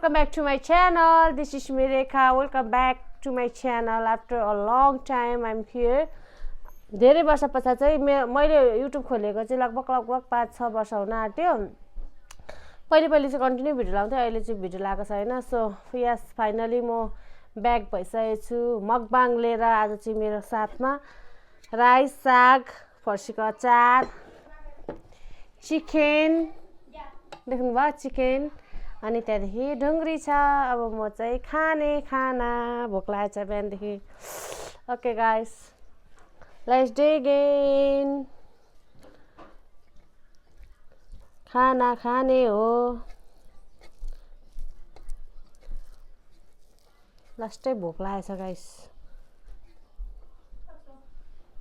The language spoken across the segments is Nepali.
welcome back to my channel. This is Mirekha. Welcome back to my channel. After a long time I'm here. धेरै वर्ष पछाडि चाहिँ मैले YouTube खोलेको चाहिँ लगभग 5-6 वर्ष हुन आट्यो. पहिले चाहिँ कन्टिन्यू भिडियो लाउँथे, अहिले चाहिँ भिडियो लगाएको छैन. सो यस फाइनली म ब्याक भइसकेको छु मकबाङ लिएर. आज चाहिँ मेरो साथमा राइस, साग, फर्सीको अचार, चिकन देख्नुभयो, चिकन अनि त्यहाँदेखि ढुङ्ग्री छ. अब म चाहिँ खाना भोक लागेको छ बिहानदेखि. Okay guys, let's dig in. खाना खाने हो. लास्टै भोक लागेको छ गाइस.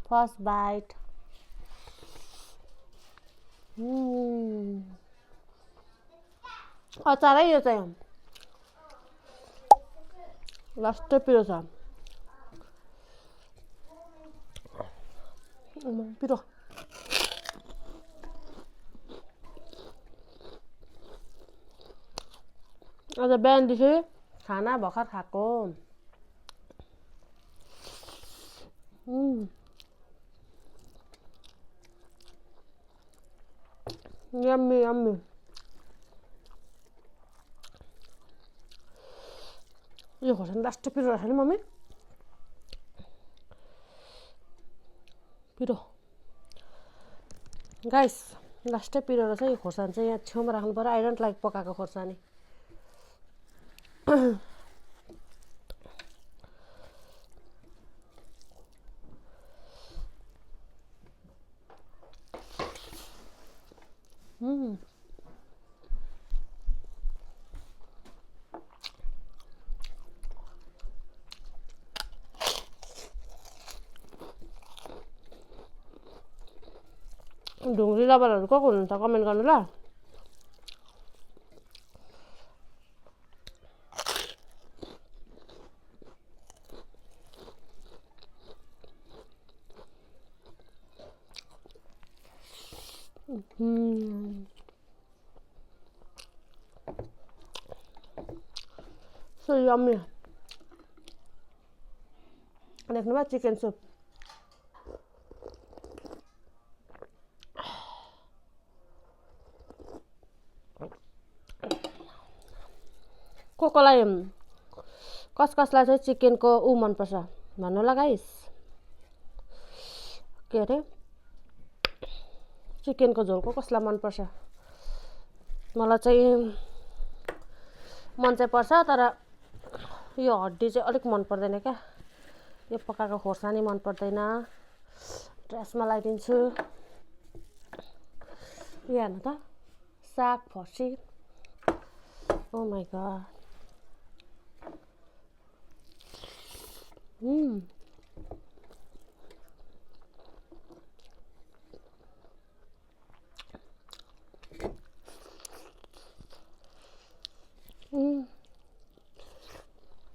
First bite. अचारै यो चाहिँ लास्टै पिरो छ. पिरो आज बिहानदेखि खाना भर्खर खाएको. Yummy yummy. यो खोर्सानी लास्ट पिरो रहेछ नि मम्मी. पिरो गाइस, लास्टै पिरो रहेछ. यो खोर्सानी चाहिँ यहाँ छेउमा राख्नु पर्यो. आई डोन्ट लाइक पकाएको खोर्सानी. ढुङ्ग्री लबरहरू को हुनुहुन्छ कमेन्ट गर्नु ल. So yummy. देख्नुभयो चिकन सुप. कोलाई कसलाई चाहिँ चिकनको मनपर्छ भन्नु ल गाइस. के अरे चिकनको झोलको कसलाई मनपर्छ? मलाई चाहिँ मन चाहिँ पर्छ, तर यो हड्डी चाहिँ अलिक मन पर्दैन क्या. यो पकाएको खोर्सानी मन पर्दैन. ड्रेसमा लगाइदिन्छु. यो हेर्नु त, साग, फर्सी. ओ माई गॉड.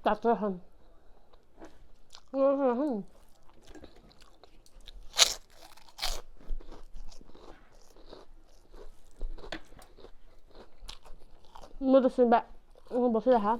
따뜻한. 먹었습니다. 봅시다.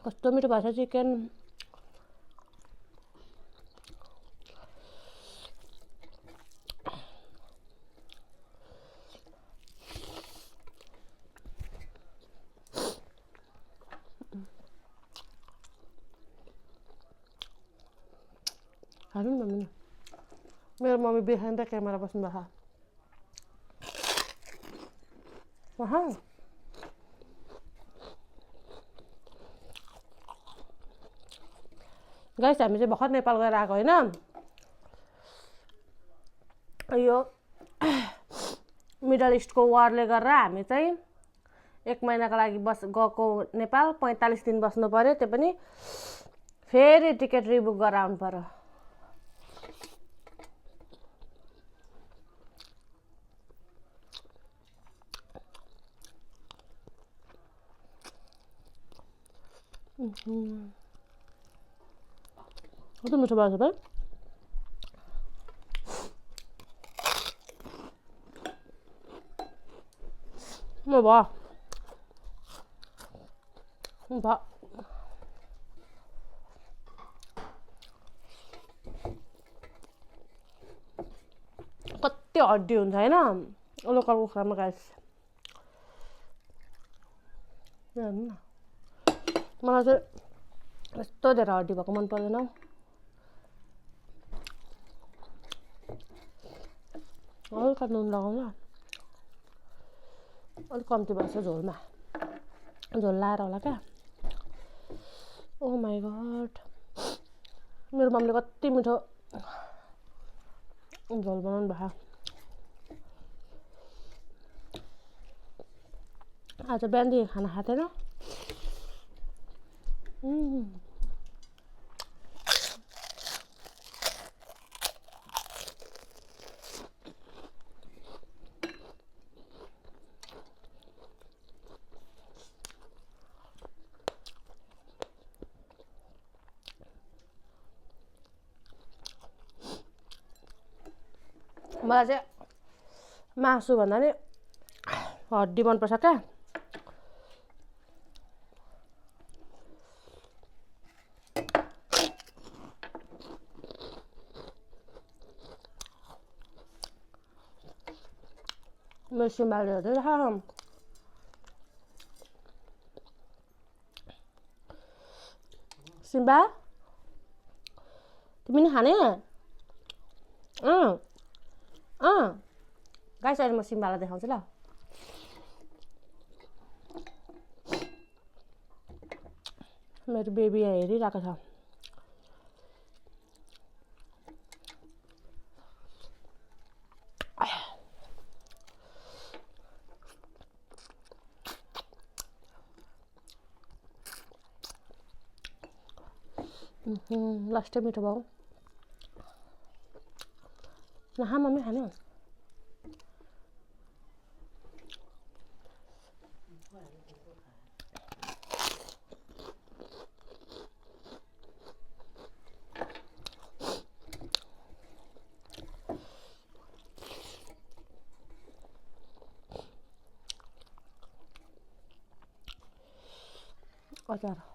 कस्तो मिठो भएछ चिकन. हाल्नु न मम्मी. मेरो मम्मी बिहान त क्यामेरा बस्नु भएको. गाइस, हामी चाहिँ भर्खर नेपाल गएर आएको होइन. यो मिडल इस्टको वारले गरेर हामी चाहिँ 1 महिनाको लागि गएको नेपाल. 45 दिन बस्नु पर्यो. त्यो पनि फेरि टिकट रिबुक गरेर आउनु पर्यो. कति मिठो भएको छ भाइ म भयो कति हड्डी हुन्छ होइन लोकल कुखुरामा गाइस मलाई चाहिँ यस्तो धेरै हड्डी भएको मन पर्दैन हल्का नुन लगाउनु अलिक कम्ती भएको छ झोलमा झोल लाएर होला क्या ओ माई गड मेरो मम्मीले कति मिठो झोल बनाउनु भयो आज बिहानदेखि खाना खाएको थिएन मलाई चाहिँ मासु भन्दा नि हड्डी मनपर्छ क्या मेरो सिम्बाले हेर्दै सिम्बा तिमी नि खाने गाइस अहिले म सिम्बालाई देखाउँछु ल मेरो बेबी हेरिरहेको छ लास्टै मिठो भयो नहा मम्मी खाने अचार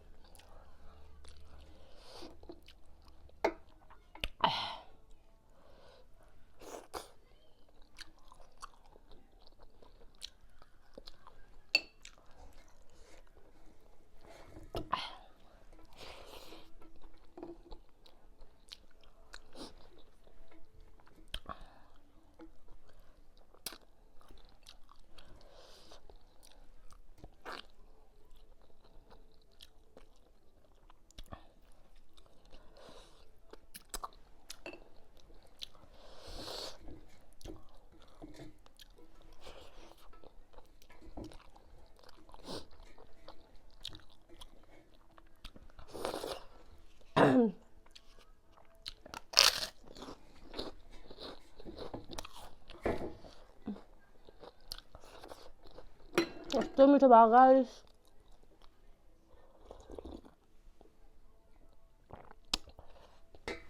कस्तो मिठो भयो गाइस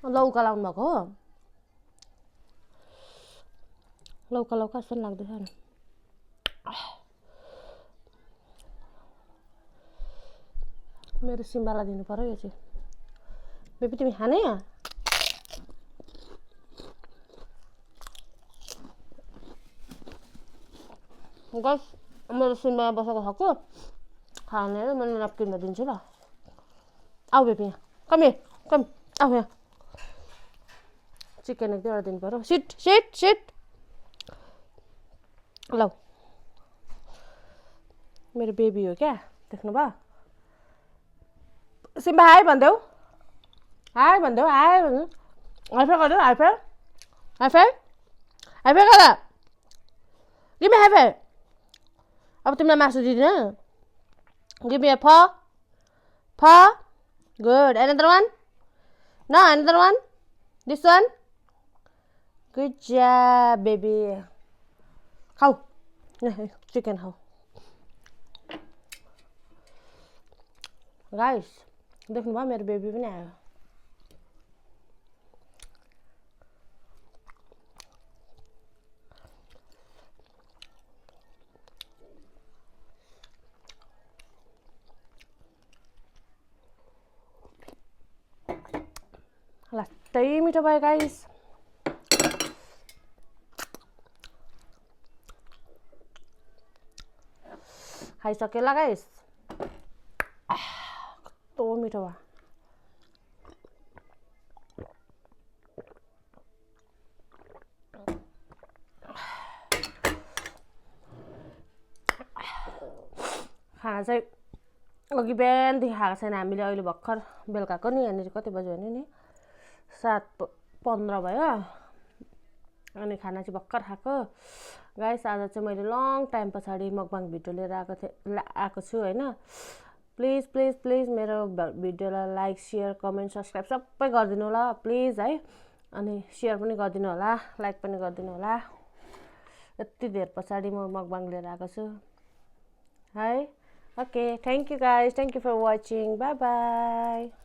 लौका लाउनु भएको हो लौका लौका जस्तो लाग्दैछ नि मेरो सिम्बालाई दिनु पर्यो यो चाहिँ बेबी तिमी खाने गाइस मेरो सिम्बा बसेको छ को खाने मैले नप्किनमा दिन्छु ल आऊ बेबी यहाँ कम आऊ यहाँ चिकन एक दुईवटा दिनु पर्यो सिट ल मेरो बेबी हो क्या देख्नु भयो सिम्बा हाई भनिदेऊ हाई भनिदेऊ हाई फाइभ गरिदेऊ हाई फाइभ गर गिभ मी हाई फाइभ अब तिमीलाई मासु दिदिनँ गिभ मी फ good another one no another one this one good job baby खाऊ चिकन खाऊ गाइस देख्नुभयो मेरो बेबी पनि आयो। लास्टै मिठो भयो गाइस। खाइसक्यो ल गाइस। कस्तो मिठो भयो। खाना चाहिँ अघि बिहानदेखि खाएको छैन हामीले, अहिले भर्खर बेलुकाको नि। यहाँनिर कति बज्यो भने नि 7:15 भयो। अनि खाना चाहिँ भर्खर खाएको गाइस। आज चाहिँ मैले लङ टाइम पछाडि मकबाङ भिडियो लिएर आएको छु होइन। प्लिज प्लिज प्लिज मेरो भिडियोलाई लाइक सेयर कमेन्ट सब्सक्राइब सबै गरिदिनु होला प्लिज है। अनि सेयर पनि गरिदिनु होला, लाइक पनि गरिदिनु होला। यति धेर पछाडि म मकबाङ लिएर आएको छु है। Okay, thank you guys. Thank you for watching. Bye bye.